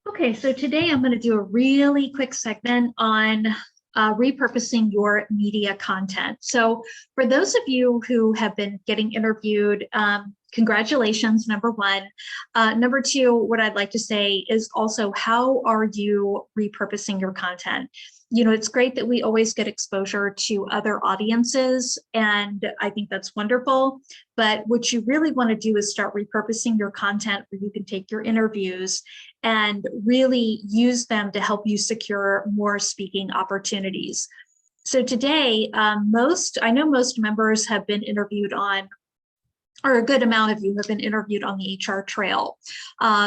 Okay, so today I'm going to do a really quick segment on repurposing your media content. So for those of you who have been getting interviewed, congratulations, number one. Number two, what I'd like to say is also, how are you repurposing your content? You know, it's great that we always get exposure to other audiences, and I think that's wonderful. But what you really want to do is start repurposing your content where you can take your interviews and really use them to help you secure more speaking opportunities. So today, I know most members have been interviewed on, or a good amount of you have been interviewed on the HR trail,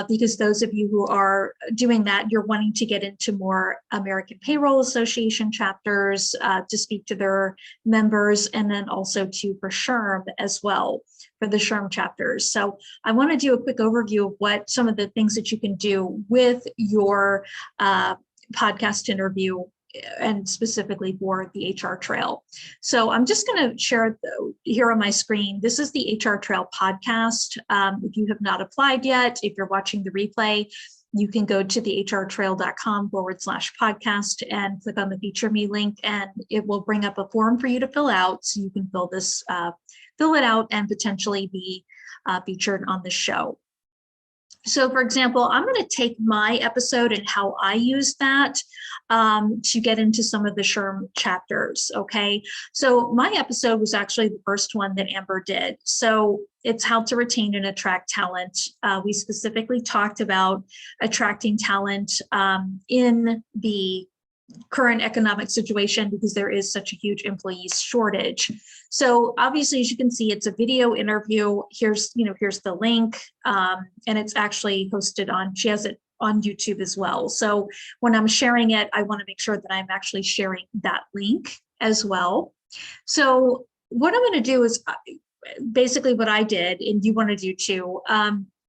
because those of you who are doing that, you're wanting to get into more American Payroll Association chapters to speak to their members, and then also for SHRM as well, for the SHRM chapters. So I want to do a quick overview of what some of the things that you can do with your podcast interview, and specifically for the HR Trail. So I'm just going to share here on my screen. This is the HR Trail podcast. If you have not applied yet, if you're watching the replay, you can go to the hrtrail.com/podcast and click on the Feature Me link, and it will bring up a form for you to fill out. So you can fill it out and potentially be featured on the show. So for example, I'm going to take my episode and how I use that to get into some of the SHRM chapters, okay? So my episode was actually the first one that Amber did. So it's how to retain and attract talent. We specifically talked about attracting talent in the current economic situation, because there is such a huge employee shortage. So obviously, as you can see, it's a video interview. Here's the link, and it's actually hosted she has it on YouTube as well. So when I'm sharing it, I want to make sure that I'm actually sharing that link as well. So what I'm going to do is basically what I did, and you want to do too.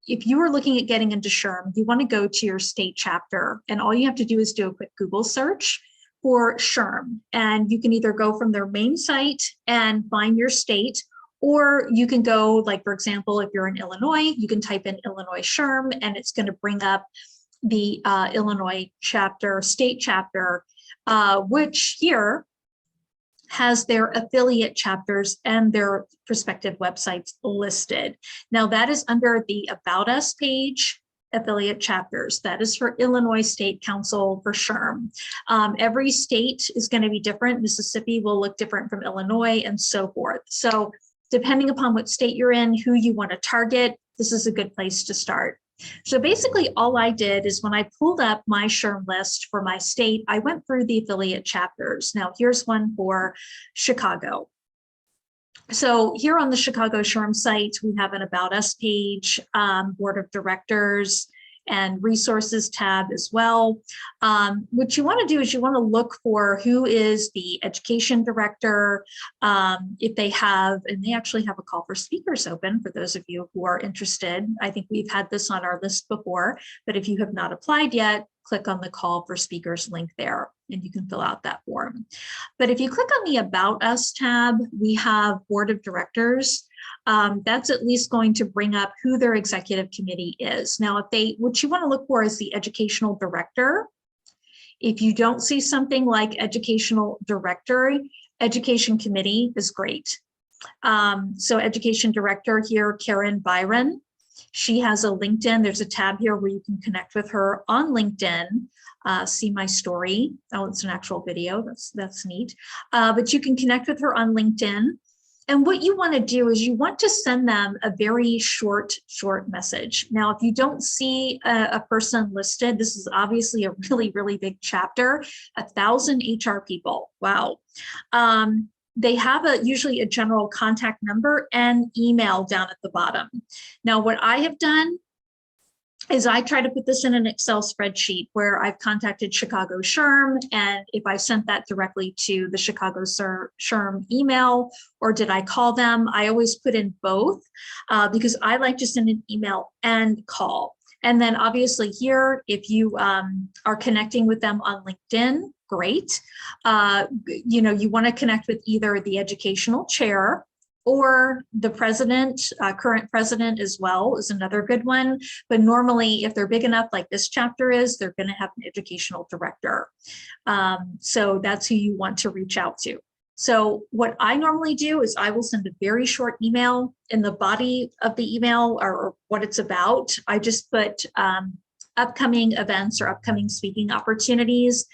If you are looking at getting into SHRM, you want to go to your state chapter, and all you have to do is do a quick Google search for SHRM. And you can either go from their main site and find your state, or you can go, like, for example, if you're in Illinois, you can type in Illinois SHRM, and it's going to bring up the Illinois chapter, state chapter, which here has their affiliate chapters and their respective websites listed. Now that is under the About Us page, affiliate chapters. That is for Illinois State Council for SHRM. Every state is going to be different. Mississippi will look different from Illinois, and so forth. So depending upon what state you're in, who you want to target, this is a good place to start. So basically all I did is, when I pulled up my SHRM list for my state, I went through the affiliate chapters. Now here's one for Chicago. So here on the Chicago SHRM site, we have an About Us page, Board of Directors, and Resources tab as well. What you want to do is you want to look for who is the education director, if they have, and they actually have a call for speakers open for those of you who are interested. I think we've had this on our list before, but if you have not applied yet, click on the call for speakers link there, and you can fill out that form. But if you click on the About Us tab, we have Board of Directors. That's at least going to bring up who their executive committee is. Now, what you want to look for is the educational director. If you don't see something like educational director, education committee is great. So education director here, Karen Byron. She has a LinkedIn. There's a tab here where you can connect with her on LinkedIn. See my story. Oh, it's an actual video. That's neat. But you can connect with her on LinkedIn. And what you want to do is you want to send them a very short message. Now, if you don't see a person listed, this is obviously a really, really big chapter, 1,000 HR people. Wow. They have usually a general contact number and email down at the bottom. Now, what I have done is I try to put this in an Excel spreadsheet where I've contacted Chicago SHRM, and if I sent that directly to the Chicago SHRM email, or did I call them, I always put in both because I like to send an email and call. And then obviously here, if you are connecting with them on LinkedIn, great. You want to connect with either the educational chair or the president, current president as well is another good one. But normally, if they're big enough like this chapter is, they're going to have an educational director. So that's who you want to reach out to. So what I normally do is I will send a very short email. In the body of the email or what it's about, I just put upcoming events or upcoming speaking opportunities.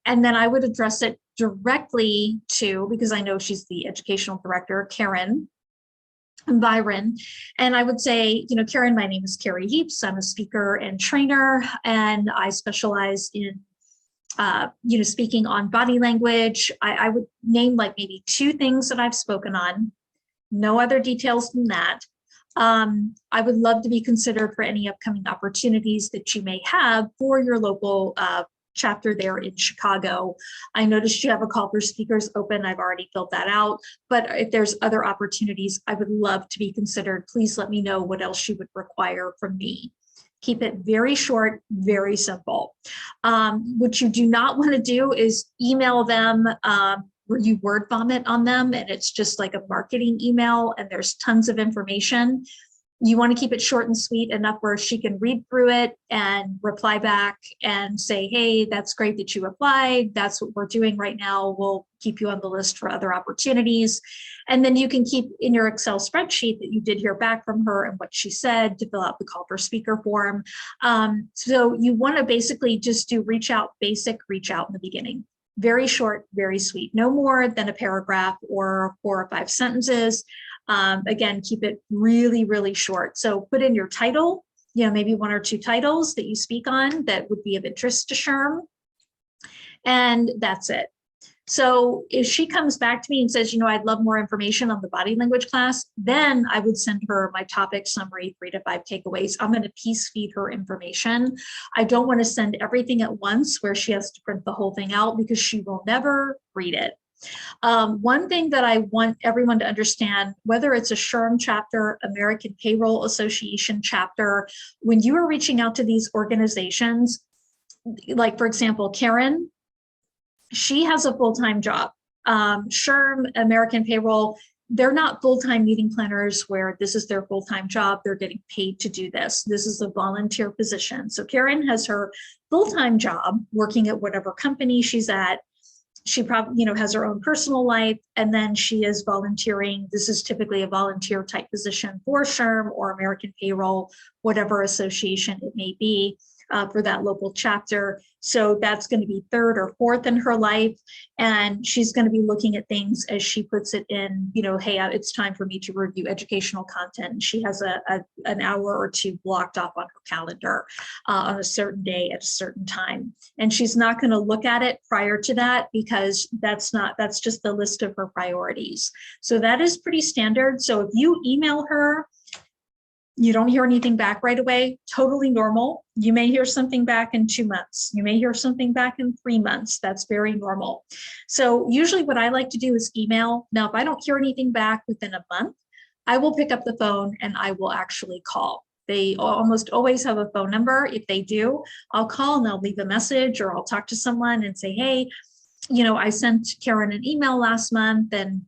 And then I would address it directly to, because I know she's the educational director, Karen Byron. And I would say, you know, Karen, my name is Carrie Heaps. I'm a speaker and trainer, and I specialize in you know, speaking on body language. I would name like maybe 2 things that I've spoken on, no other details than that. I would love to be considered for any upcoming opportunities that you may have for your local chapter there in Chicago. I noticed you have a call for speakers open. I've already filled that out, but if there's other opportunities, I would love to be considered. Please let me know what else you would require from me. Keep it very short, very simple. What you do not want to do is email them where you word vomit on them and it's just like a marketing email and there's tons of information. You want to keep it short and sweet enough where she can read through it and reply back and say, hey, that's great that you applied. That's what we're doing right now. We'll keep you on the list for other opportunities. And then you can keep in your Excel spreadsheet that you did hear back from her and what she said to fill out the call for speaker form. So you want to basically just do basic reach out in the beginning. Very short, very sweet, no more than a paragraph or 4 or 5 sentences. Again, keep it really, really short. So put in your title, you know, maybe 1 or 2 titles that you speak on that would be of interest to SHRM. And that's it. So if she comes back to me and says, you know, I'd love more information on the body language class, then I would send her my topic summary, 3 to 5 takeaways. I'm going to piece feed her information. I don't want to send everything at once where she has to print the whole thing out because she will never read it. One thing that I want everyone to understand, whether it's a SHRM chapter, American Payroll Association chapter, when you are reaching out to these organizations, like for example, Karen, she has a full-time job. SHRM, American Payroll, they're not full-time meeting planners where this is their full-time job. They're getting paid to do this. This is a volunteer position. So Karen has her full-time job working at whatever company she's at. She probably, you know, has her own personal life, and then she is volunteering. This is typically a volunteer type position for SHRM or American Payroll, whatever association it may be for that local chapter. So that's going to be 3rd or 4th in her life. And she's going to be looking at things as she puts it in, you know, hey, it's time for me to review educational content. And she has an hour or 2 blocked off on her calendar on a certain day at a certain time. And she's not going to look at it prior to that because that's just the list of her priorities. So that is pretty standard. So if you email her, you don't hear anything back right away, totally normal. You may hear something back in 2 months. You may hear something back in 3 months. That's very normal. So usually what I like to do is email. Now, if I don't hear anything back within a month, I will pick up the phone and I will actually call. They almost always have a phone number. If they do, I'll call and I'll leave a message or I'll talk to someone and say, hey, you know, I sent Karen an email last month and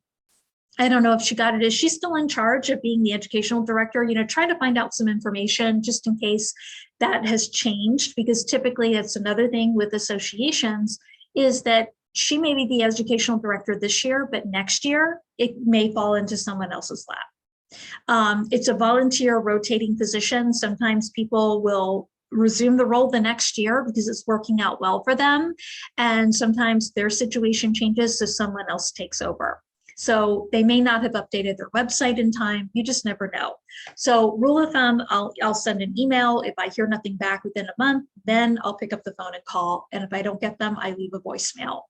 I don't know if she got it. Is she still in charge of being the educational director? You know, try to find out some information just in case that has changed, because typically that's another thing with associations is that she may be the educational director this year, but next year it may fall into someone else's lap. It's a volunteer rotating position. Sometimes people will resume the role the next year because it's working out well for them. And sometimes their situation changes, so someone else takes over. So they may not have updated their website in time. You just never know. So rule of thumb, I'll send an email. If I hear nothing back within a month, then I'll pick up the phone and call. And if I don't get them, I leave a voicemail.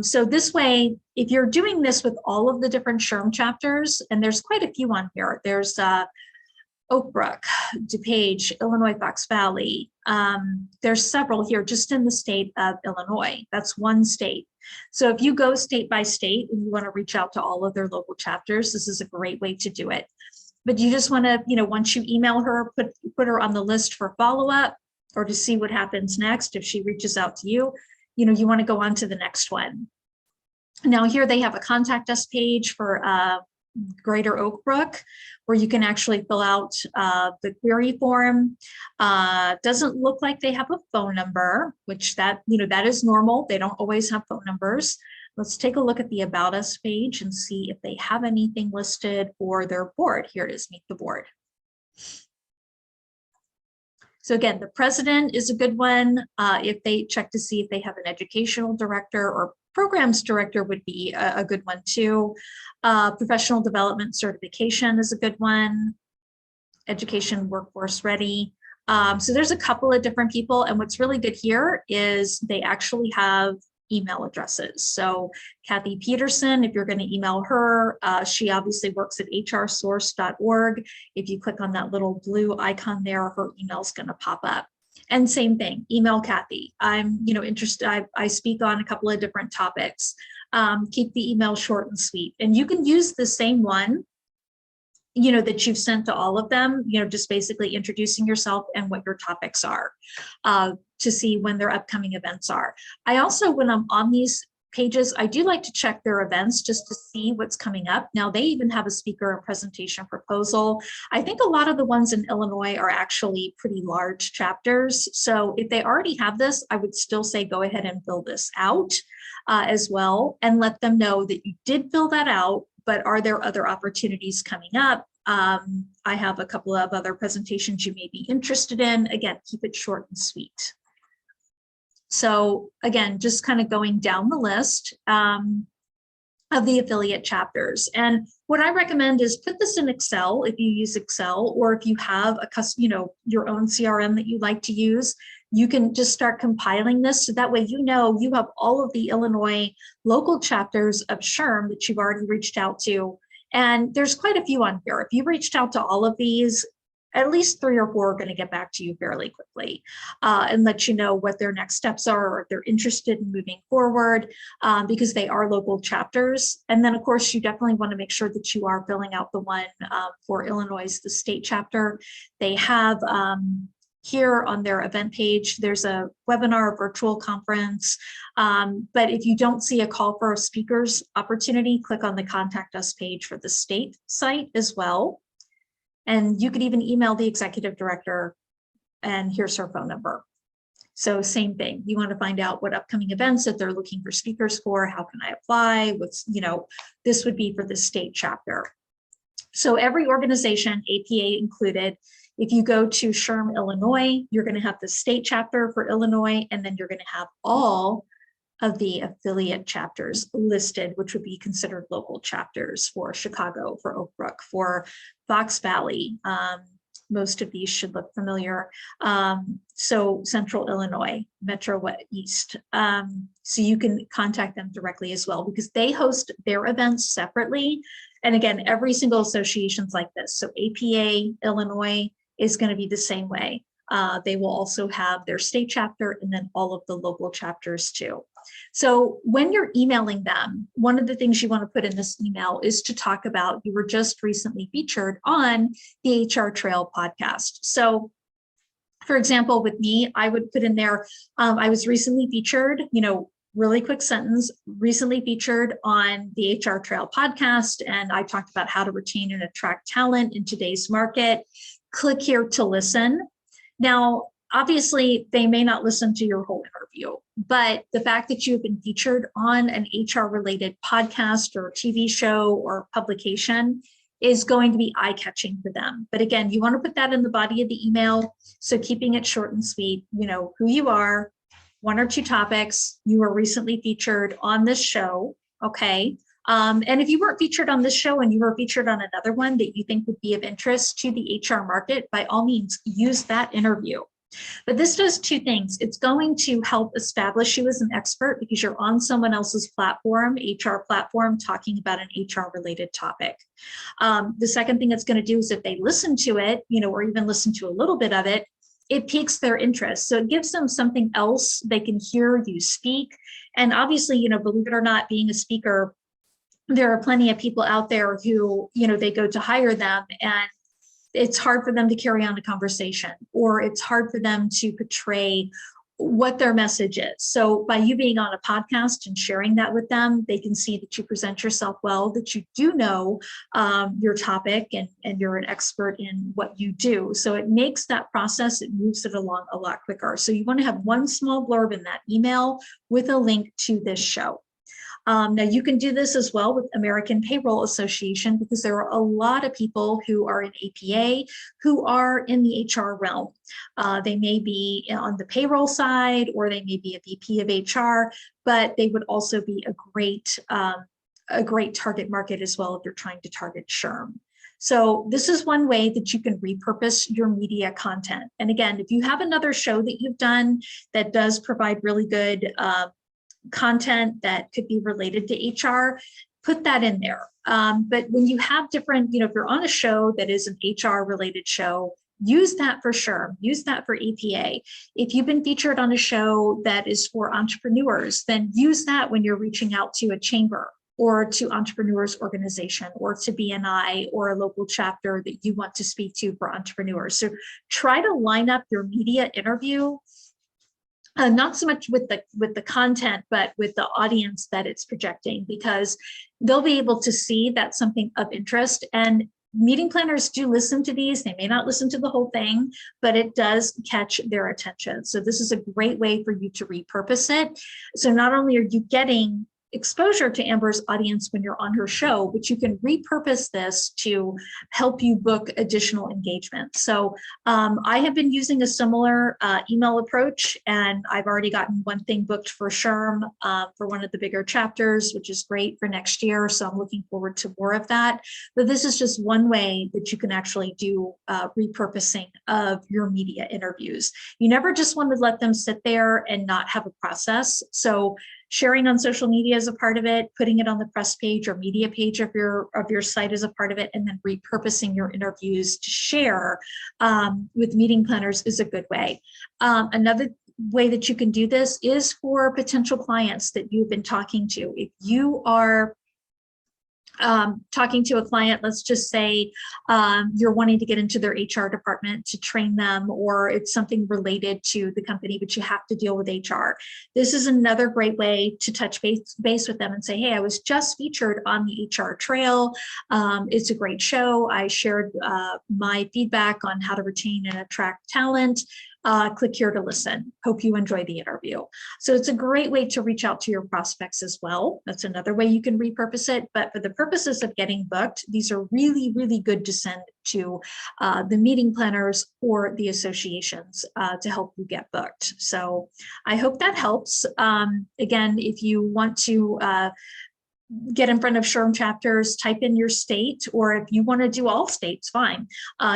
So this way, if you're doing this with all of the different SHRM chapters, and there's quite a few on here. There's Oak Brook, DuPage, Illinois, Fox Valley. There's several here just in the state of Illinois. That's one state. So if you go state by state and you want to reach out to all of their local chapters, this is a great way to do it. But you just want to, you know, once you email her, put her on the list for follow-up or to see what happens next. If she reaches out to you, you know, you want to go on to the next one. Now here they have a contact us page for Greater Oak Brook, where you can actually fill out the query form. Doesn't look like they have a phone number, which that is normal. They don't always have phone numbers. Let's take a look at the About Us page and see if they have anything listed for their board. Here it is, Meet the Board. So again, the president is a good one. If they check to see if they have an educational director or programs director would be a good one too. Professional development certification is a good one. Education workforce ready. So there's a couple of different people. And what's really good here is they actually have email addresses. So Kathy Peterson, if you're going to email her, she obviously works at hrsource.org. If you click on that little blue icon there, her email is going to pop up. And same thing, email Kathy. I'm interested. I speak on a couple of different topics. Keep the email short and sweet. And you can use the same one that you've sent to all of them, just basically introducing yourself and what your topics are to see when their upcoming events are. I also, when I'm on these pages, I do like to check their events just to see what's coming up. Now, they even have a speaker and presentation proposal. I think a lot of the ones in Illinois are actually pretty large chapters. So if they already have this, I would still say go ahead and fill this out as well and let them know that you did fill that out. But are there other opportunities coming up? I have a couple of other presentations you may be interested in. Again, keep it short and sweet. So again, just kind of going down the list of the affiliate chapters. And what I recommend is put this in Excel if you use Excel, or if you have a your own CRM that you like to use, you can just start compiling this. So that way, you have all of the Illinois local chapters of SHRM that you've already reached out to. And there's quite a few on here. If you reached out to all of these, at least 3 or 4 are going to get back to you fairly quickly and let you know what their next steps are, or if they're interested in moving forward, because they are local chapters. And then, of course, you definitely want to make sure that you are filling out the one for Illinois, the state chapter. They have here on their event page, there's a webinar, virtual conference. But if you don't see a call for a speaker's opportunity, click on the Contact Us page for the state site as well. And you could even email the executive director, and here's her phone number. So same thing, you want to find out what upcoming events that they're looking for speakers for, how can I apply, this would be for the state chapter. So every organization, APA included, if you go to SHRM Illinois, you're going to have the state chapter for Illinois, and then you're going to have all of the affiliate chapters listed, which would be considered local chapters for Chicago, for Oak Brook, for Fox Valley. Most of these should look familiar. So Central Illinois, Metro East. So you can contact them directly as well, because they host their events separately. And again, every single association's like this. So APA Illinois is going to be the same way. They will also have their state chapter and then all of the local chapters too. So when you're emailing them, one of the things you want to put in this email is to talk about, you were just recently featured on the HR Trail podcast. So for example, with me, I would put in there, I was recently featured, really quick sentence, recently featured on the HR Trail podcast. And I talked about how to retain and attract talent in today's market. Click here to listen. Now, obviously, they may not listen to your whole interview, but the fact that you've been featured on an HR-related podcast or TV show or publication is going to be eye-catching for them. But again, you want to put that in the body of the email. So keeping it short and sweet, who you are, 1 or 2 topics, you were recently featured on this show, okay? And if you weren't featured on this show and you were featured on another one that you think would be of interest to the HR market, by all means, use that interview. But this does 2 things. It's going to help establish you as an expert because you're on someone else's platform, HR platform, talking about an HR related topic. The second thing it's going to do is if they listen to it, or even listen to a little bit of it, it piques their interest. So it gives them something else. They can hear you speak. And obviously, believe it or not, being a speaker, there are plenty of people out there who, they go to hire them and it's hard for them to carry on a conversation, or it's hard for them to portray what their message is. So by you being on a podcast and sharing that with them, they can see that you present yourself well, that you do know your topic, and you're an expert in what you do. So it makes that process, it moves it along a lot quicker. So you want to have one small blurb in that email with a link to this show. Now you can do this as well with American Payroll Association, because there are a lot of people who are in APA who are in the HR realm. They may be on the payroll side, or they may be a VP of HR, but they would also be a great target market as well if you're trying to target SHRM. So this is one way that you can repurpose your media content. And again, if you have another show that you've done that does provide really good content that could be related to HR, put that in there. But when you have different, if you're on a show that is an HR related show, use that for sure. Use that for APA. If you've been featured on a show that is for entrepreneurs, then use that when you're reaching out to a chamber or to entrepreneurs organization or to BNI or a local chapter that you want to speak to for entrepreneurs. So try to line up your media interview not so much with the content, but with the audience that it's projecting, because they'll be able to see that's something of interest. And meeting planners do listen to these. They may not listen to the whole thing, but it does catch their attention. So this is a great way for you to repurpose it. So not only are you getting exposure to Amber's audience when you're on her show, but you can repurpose this to help you book additional engagement. So I have been using a similar email approach, and I've already gotten one thing booked for SHRM for one of the bigger chapters, which is great for next year. So I'm looking forward to more of that. But this is just one way that you can actually do repurposing of your media interviews. You never just want to let them sit there and not have a process. So sharing on social media is a part of it, putting it on the press page or media page of your site is a part of it, and then repurposing your interviews to share with meeting planners is a good way. Another way that you can do this is for potential clients that you've been talking to. If you are talking to a client, let's just say you're wanting to get into their HR department to train them, or it's something related to the company, but you have to deal with HR. This is another great way to touch base with them and say, hey, I was just featured on the HR Trail. It's a great show. I shared my feedback on how to retain and attract talent. Click here to listen. Hope you enjoy the interview. So it's a great way to reach out to your prospects as well. That's another way you can repurpose it. But for the purposes of getting booked, these are really, really good to send to the meeting planners or the associations to help you get booked. So I hope that helps. Again, if you want to get in front of SHRM chapters, type in your state, or if you want to do all states, fine.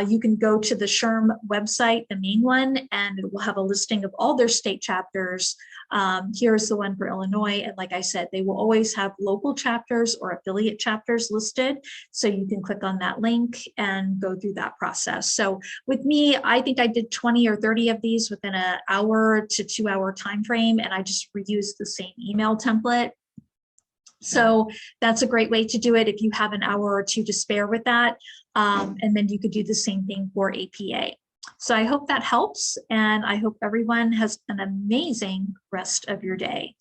You can go to the SHRM website, the main one, and it will have a listing of all their state chapters. Here's the one for Illinois. And like I said, they will always have local chapters or affiliate chapters listed. So you can click on that link and go through that process. So with me, I think I did 20 or 30 of these within an hour to 2 hour time frame, and I just reused the same email template. So that's a great way to do it if you have an hour or two to spare with that. And then you could do the same thing for APA. So I hope that helps, and I hope everyone has an amazing rest of your day.